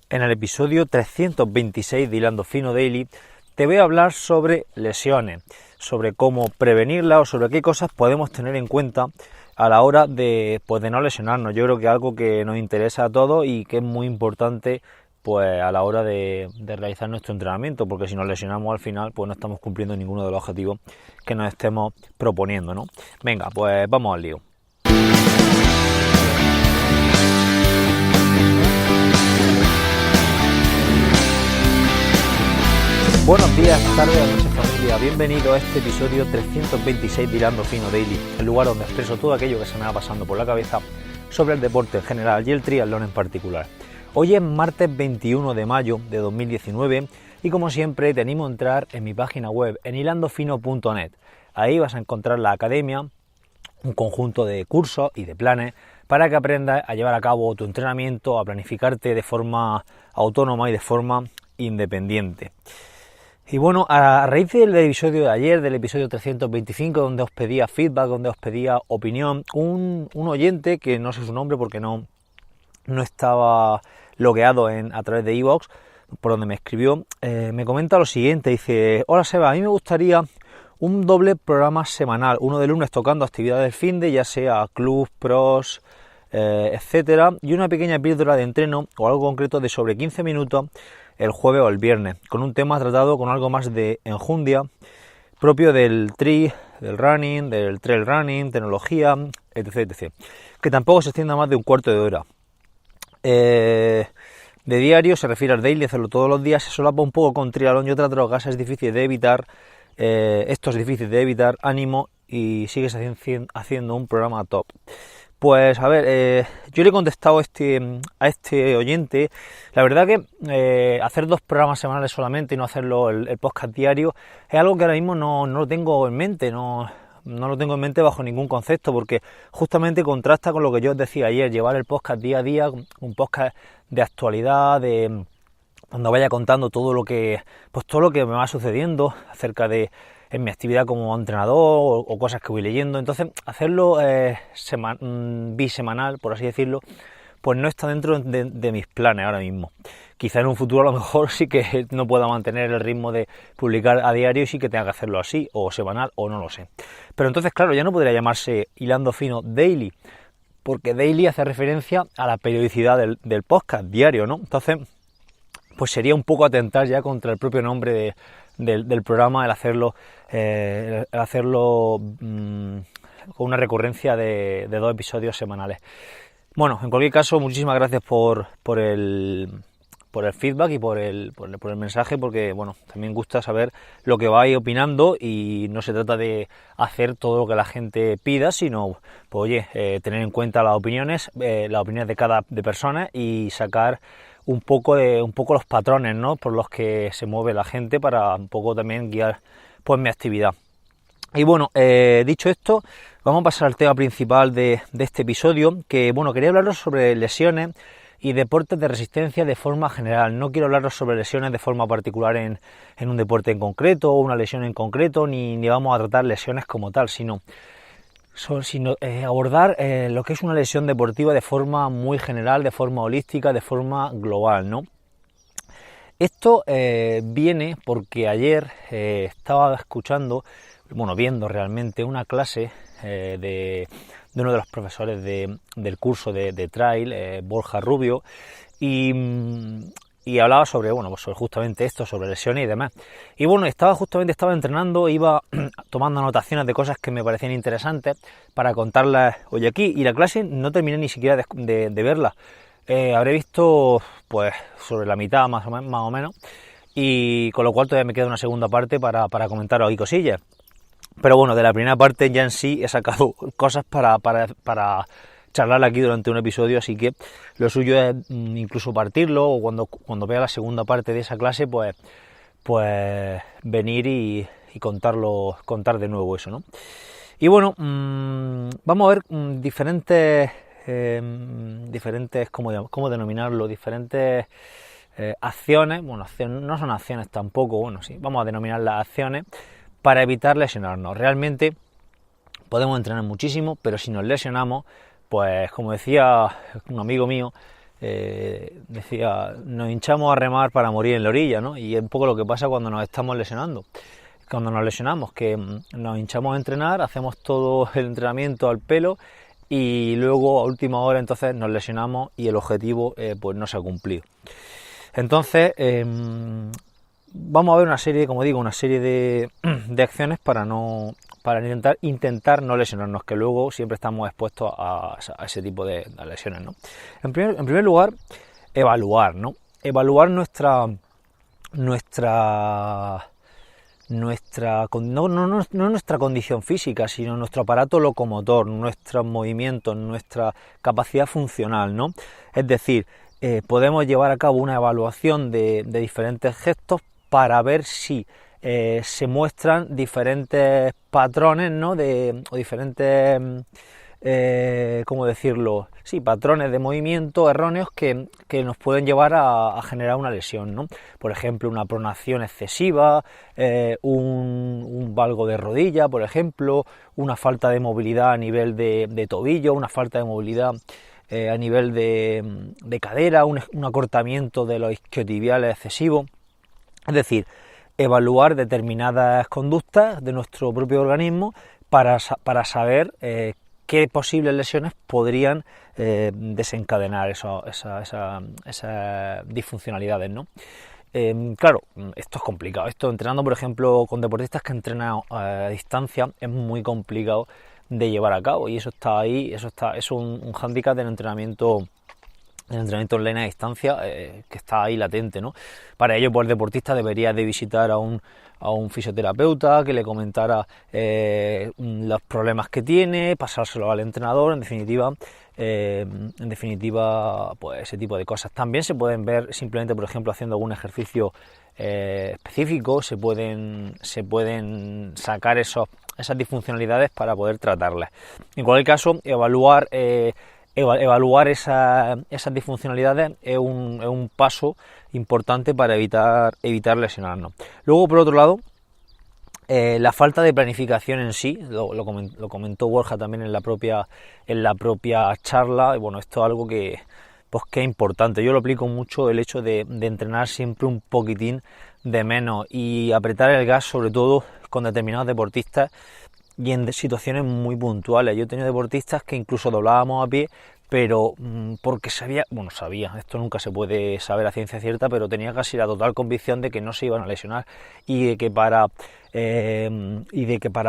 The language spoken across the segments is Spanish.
En el episodio 326 de Hilando Fino Daily te voy a hablar sobre lesiones, sobre cómo prevenirlas o sobre qué cosas podemos tener en cuenta a la hora de no lesionarnos. Yo creo que es algo que nos interesa a todos y que es muy importante pues a la hora de realizar nuestro entrenamiento, porque si nos lesionamos al final pues no estamos cumpliendo ninguno de los objetivos que nos estemos proponiendo, ¿no? Venga, pues vamos al lío. Buenos días, tardes, noches familia, bienvenido a este episodio 326 de Hilando Fino Daily, el lugar donde expreso todo aquello que se me va pasando por la cabeza sobre el deporte en general y el triatlón en particular. Hoy es martes 21 de mayo de 2019 y como siempre te animo a entrar en mi página web en hilandofino.net. Ahí vas a encontrar la academia, un conjunto de cursos y de planes para que aprendas a llevar a cabo tu entrenamiento, a planificarte de forma autónoma y de forma independiente. Y bueno, a raíz del episodio de ayer, del episodio 325, donde os pedía feedback, donde os pedía opinión, un oyente, que no sé su nombre porque no estaba logueado a través de iVoox, por donde me escribió, me comenta lo siguiente, dice: hola Seba, a mí me gustaría un doble programa semanal, uno de lunes tocando actividades del finde, ya sea club, pros, etcétera, y una pequeña píldora de entreno o algo concreto de sobre 15 minutos el jueves o el viernes, con un tema tratado con algo más de enjundia, propio del del running, del trail running, tecnología, etc. Que tampoco se extienda más de un cuarto de hora. De diario se refiere al daily, hacerlo todos los días, se solapa un poco con triatlón y otras drogas, es difícil de evitar, ánimo y sigues haciendo un programa top. Pues a ver, yo le he contestado a este oyente, la verdad que hacer 2 programas semanales solamente y no hacerlo el podcast diario es algo que ahora mismo no lo tengo en mente, no lo tengo en mente bajo ningún concepto, porque justamente contrasta con lo que yo os decía ayer, llevar el podcast día a día, un podcast de actualidad, cuando vaya contando todo lo que me va sucediendo acerca de en mi actividad como entrenador o cosas que voy leyendo. Entonces hacerlo bisemanal, por así decirlo, pues no está dentro de mis planes ahora mismo. Quizá en un futuro a lo mejor sí que no pueda mantener el ritmo de publicar a diario y sí que tenga que hacerlo así, o semanal, o no lo sé. Pero entonces, claro, ya no podría llamarse Hilando Fino Daily, porque daily hace referencia a la periodicidad del podcast diario, ¿no? Entonces, pues sería un poco atentar ya contra el propio nombre del programa, el hacerlo con una recurrencia de 2 episodios semanales. Bueno, en cualquier caso, muchísimas gracias por el feedback y por el mensaje, porque bueno, también gusta saber lo que vais opinando y no se trata de hacer todo lo que la gente pida, sino pues oye, tener en cuenta las opiniones de personas y sacar un poco los patrones, ¿no?, por los que se mueve la gente, para un poco también guiar pues mi actividad. Y bueno, dicho esto, vamos a pasar al tema principal de este episodio, que bueno, quería hablaros sobre lesiones y deportes de resistencia de forma general. No quiero hablaros sobre lesiones de forma particular en un deporte en concreto o una lesión en concreto, ni vamos a tratar lesiones como tal, sino abordar lo que es una lesión deportiva de forma muy general, de forma holística, de forma global, ¿no? Esto viene porque ayer estaba viendo realmente una clase de uno de los profesores del curso de trail, Borja Rubio, y hablaba sobre justamente esto, sobre lesiones y demás. Y bueno, estaba entrenando, iba tomando anotaciones de cosas que me parecían interesantes para contarlas hoy aquí, y la clase no terminé ni siquiera de verla. Habré visto pues sobre la mitad más o menos, y con lo cual todavía me queda una segunda parte para comentar hoy cosillas. Pero bueno, de la primera parte ya en sí he sacado cosas para charlar aquí durante un episodio, así que lo suyo es incluso partirlo, o cuando vea la segunda parte de esa clase, pues venir y contar de nuevo eso, ¿no? Y bueno, vamos a ver diferentes ¿cómo denominarlo? Diferentes acciones, no son acciones tampoco, sí, vamos a denominarlas acciones para evitar lesionarnos. Realmente podemos entrenar muchísimo, pero si nos lesionamos, pues como decía un amigo mío, decía, nos hinchamos a remar para morir en la orilla, ¿no? Y es un poco lo que pasa cuando nos estamos lesionando. Cuando nos lesionamos, que nos hinchamos a entrenar, hacemos todo el entrenamiento al pelo y luego a última hora entonces nos lesionamos y el objetivo pues no se ha cumplido. Entonces vamos a ver una serie, como digo, una serie de acciones para intentar no lesionarnos, que luego siempre estamos expuestos a ese tipo de lesiones, ¿no? En primer lugar, evaluar, ¿no? Evaluar no nuestra condición física, sino nuestro aparato locomotor, nuestros movimientos, nuestra capacidad funcional, ¿no? Es decir, podemos llevar a cabo una evaluación de diferentes gestos para ver si se muestran diferentes patrones, ¿no? O diferentes, ¿cómo decirlo? Sí, patrones de movimiento erróneos que nos pueden llevar a generar una lesión, ¿no? Por ejemplo, una pronación excesiva, un valgo de rodilla, por ejemplo, una falta de movilidad a nivel de tobillo, una falta de movilidad a nivel de cadera, un acortamiento de los isquiotibiales excesivo. Es decir, evaluar determinadas conductas de nuestro propio organismo para saber qué posibles lesiones podrían desencadenar esas disfuncionalidades, ¿no? Claro, esto es complicado. Esto entrenando, por ejemplo, con deportistas que entrenan a distancia, es muy complicado de llevar a cabo y eso está ahí, es un hándicap del entrenamiento online a distancia que está ahí latente, ¿no? Para ello, pues el deportista debería de visitar a un fisioterapeuta que le comentara los problemas que tiene, pasárselo al entrenador, en definitiva, pues ese tipo de cosas. También se pueden ver simplemente, por ejemplo, haciendo algún ejercicio específico, se pueden sacar esas disfuncionalidades para poder tratarlas. En cualquier caso, evaluar esas disfuncionalidades es un paso importante para evitar lesionarnos. Luego, por otro lado, la falta de planificación en sí, lo comentó Borja también en la propia charla, y bueno, esto es algo que es importante. Yo lo aplico mucho, el hecho de entrenar siempre un poquitín de menos y apretar el gas, sobre todo con determinados deportistas y en situaciones muy puntuales. Yo he tenido deportistas que incluso doblábamos a pie, pero porque sabía, esto nunca se puede saber a ciencia cierta, pero tenía casi la total convicción de que no se iban a lesionar y de que para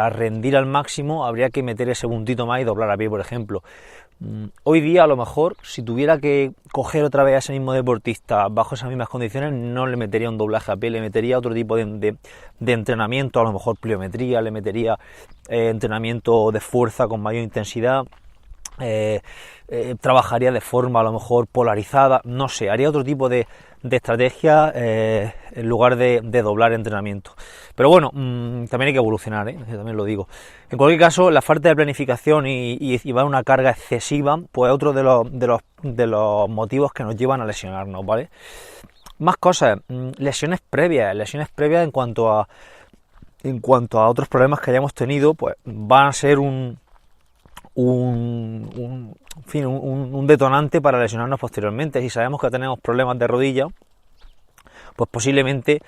rendir al máximo habría que meter ese puntito más y doblar a pie, por ejemplo. Hoy día, a lo mejor, si tuviera que coger otra vez a ese mismo deportista bajo esas mismas condiciones, no le metería un doblaje a pie, le metería otro tipo de entrenamiento, a lo mejor pliometría, le metería entrenamiento de fuerza con mayor intensidad, trabajaría de forma a lo mejor polarizada, no sé, haría otro tipo de estrategia en lugar de doblar entrenamiento. Pero bueno, también hay que evolucionar, también lo digo. En cualquier caso, la falta de planificación y llevar una carga excesiva, pues es otro de los motivos que nos llevan a lesionarnos, ¿vale? Más cosas, lesiones previas en cuanto a otros problemas que hayamos tenido, pues van a ser un detonante para lesionarnos posteriormente. Si sabemos que tenemos problemas de rodilla, pues posiblemente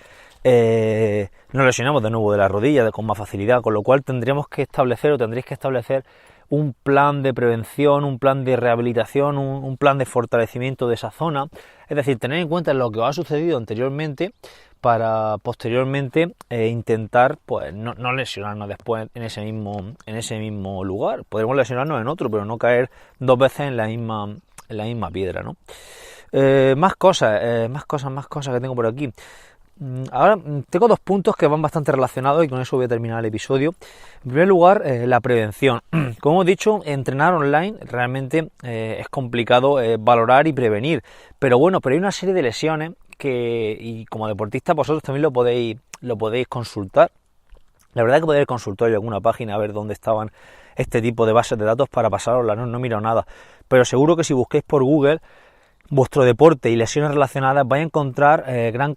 nos lesionamos de nuevo de la rodilla con más facilidad, con lo cual tendréis que establecer un plan de prevención, un plan de rehabilitación, un plan de fortalecimiento de esa zona, es decir, tener en cuenta lo que os ha sucedido anteriormente para posteriormente intentar pues no lesionarnos después en ese mismo lugar. Podremos lesionarnos en otro, pero no caer dos veces en la misma piedra, ¿no? Más cosas que tengo por aquí. Ahora tengo dos puntos que van bastante relacionados y con eso voy a terminar el episodio. En primer lugar, la prevención. Como hemos dicho, entrenar online realmente es complicado valorar y prevenir, pero hay una serie de lesiones y como deportistas vosotros también lo podéis consultar. La verdad es que podéis consultar en alguna página a ver dónde estaban este tipo de bases de datos para pasarosla, no he mirado nada, pero seguro que si busquéis por Google vuestro deporte y lesiones relacionadas, vais a encontrar gran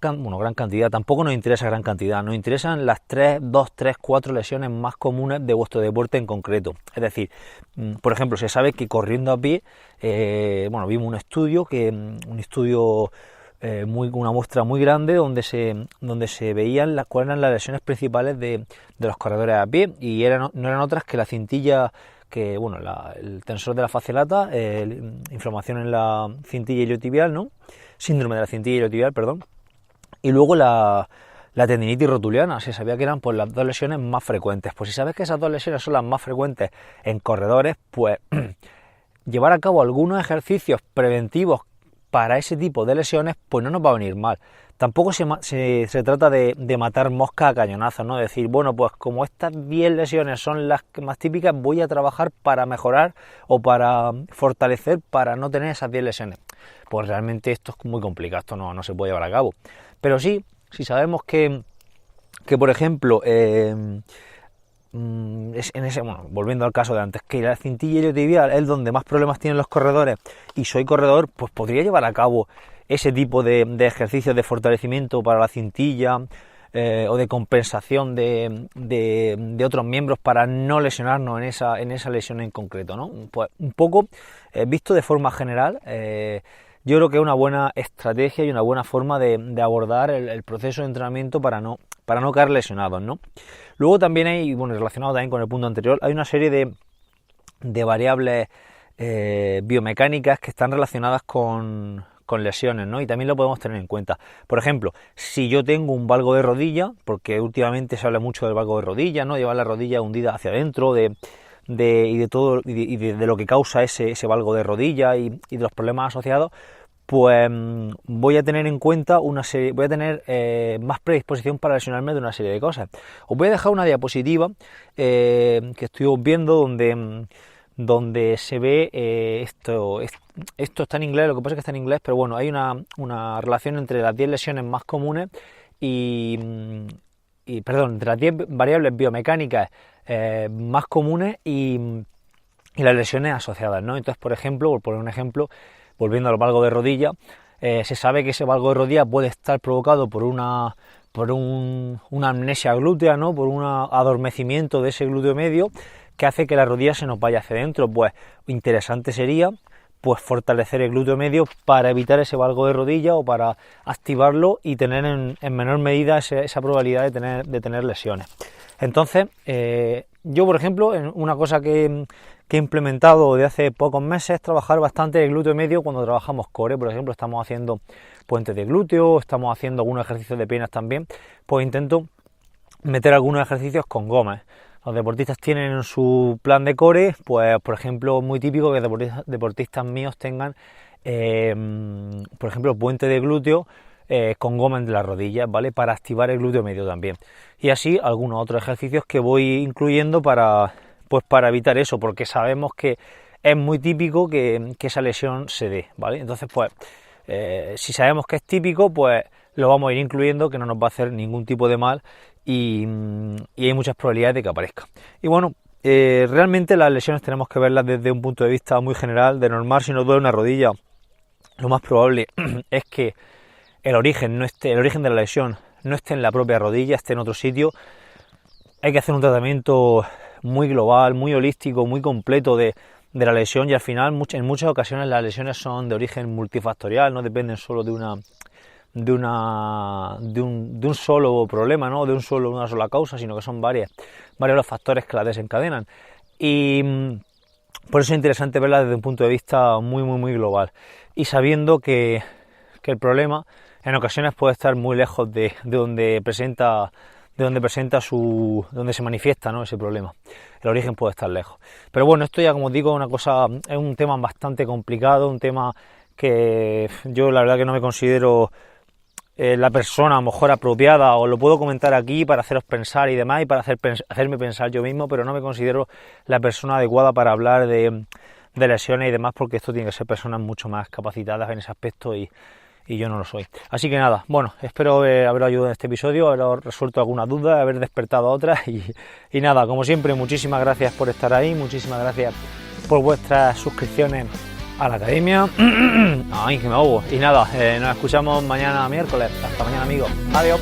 cantidad, tampoco nos interesa gran cantidad, nos interesan las 2, 3, 4 lesiones más comunes de vuestro deporte en concreto. Es decir, por ejemplo, se sabe que corriendo a pie, vimos un estudio, una muestra muy grande donde se veían cuáles eran las lesiones principales de los corredores a pie, y no eran otras que la cintilla, el tensor de la fascia lata, inflamación en la cintilla iliotibial, ¿no? Síndrome de la cintilla iliotibial, perdón, y luego la tendinitis rotuliana. Se sabía que eran pues las 2 lesiones más frecuentes. Pues si sabes que esas 2 lesiones son las más frecuentes en corredores, pues llevar a cabo algunos ejercicios preventivos para ese tipo de lesiones, pues no nos va a venir mal. Tampoco se trata de matar moscas a cañonazos, ¿no? Decir, bueno, pues como estas 10 lesiones son las más típicas, voy a trabajar para mejorar o para fortalecer para no tener esas 10 lesiones. Pues realmente esto es muy complicado, esto no se puede llevar a cabo. Pero sí, si sabemos que por ejemplo, volviendo al caso de antes, que la cintilla iliotibial es donde más problemas tienen los corredores y soy corredor, pues podría llevar a cabo ese tipo de ejercicios de fortalecimiento para la cintilla o de compensación de otros miembros para no lesionarnos en esa lesión en concreto, ¿no? Pues un poco visto de forma general, yo creo que es una buena estrategia y una buena forma de abordar el proceso de entrenamiento para no caer lesionados, ¿no? Luego también hay, relacionado también con el punto anterior, hay una serie de variables biomecánicas que están relacionadas con lesiones, ¿no? Y también lo podemos tener en cuenta. Por ejemplo, si yo tengo un valgo de rodilla, porque últimamente se habla mucho del valgo de rodilla, ¿no? Llevar la rodilla hundida hacia adentro, de lo que causa ese valgo de rodilla y de los problemas asociados, pues voy a tener en cuenta voy a tener más predisposición para lesionarme de una serie de cosas. Os voy a dejar una diapositiva que estoy viendo donde se ve esto está en inglés, lo que pasa es que está en inglés, pero bueno, hay una relación entre las 10 lesiones más comunes entre las 10 variables biomecánicas más comunes y las lesiones asociadas, ¿no? Entonces, por ejemplo, por poner un ejemplo, volviendo al valgo de rodilla, se sabe que ese valgo de rodilla puede estar provocado por una amnesia glútea, ¿no? Por un adormecimiento de ese glúteo medio que hace que la rodilla se nos vaya hacia adentro. Pues interesante sería pues fortalecer el glúteo medio para evitar ese valgo de rodilla o para activarlo y tener en menor medida esa probabilidad de tener lesiones. Entonces, yo por ejemplo, una cosa que he implementado de hace pocos meses es trabajar bastante el glúteo medio cuando trabajamos core. Por ejemplo, estamos haciendo puentes de glúteo, estamos haciendo algunos ejercicios de piernas también, pues intento meter algunos ejercicios con gomas. Los deportistas tienen en su plan de core, pues por ejemplo, muy típico que deportistas míos tengan, por ejemplo, puente de glúteo con goma entre las rodillas, ¿vale? Para activar el glúteo medio también. Y así algunos otros ejercicios que voy incluyendo para evitar eso, porque sabemos que es muy típico que esa lesión se dé, ¿vale? Entonces, pues, si sabemos que es típico, pues lo vamos a ir incluyendo, que no nos va a hacer ningún tipo de mal y hay muchas probabilidades de que aparezca. Y bueno, realmente las lesiones tenemos que verlas desde un punto de vista muy general. De normal, si nos duele una rodilla, lo más probable es que el origen de la lesión no esté en la propia rodilla, esté en otro sitio. Hay que hacer un tratamiento muy global, muy holístico, muy completo de la lesión, y al final en muchas ocasiones las lesiones son de origen multifactorial, no dependen solo de un solo problema, ¿no? De una sola causa, sino que son varios los factores que la desencadenan. Y por eso es interesante verla desde un punto de vista muy, muy, muy global, y sabiendo que el problema en ocasiones puede estar muy lejos de donde se manifiesta, ¿no? Ese problema. El origen puede estar lejos. Pero bueno, esto ya, como os digo, es un tema bastante complicado, un tema que yo la verdad que no me considero la persona a lo mejor apropiada. Os lo puedo comentar aquí para haceros pensar y demás, y para hacerme pensar yo mismo, pero no me considero la persona adecuada para hablar de lesiones y demás, porque esto tiene que ser personas mucho más capacitadas en ese aspecto y yo no lo soy. Así que nada, bueno, espero haber ayudado en este episodio, haber resuelto alguna duda, haber despertado otras y nada, como siempre, muchísimas gracias por estar ahí, muchísimas gracias por vuestras suscripciones a la academia. Ay, que me ahogo. Y nada, nos escuchamos mañana miércoles. Hasta mañana, amigos. Adiós.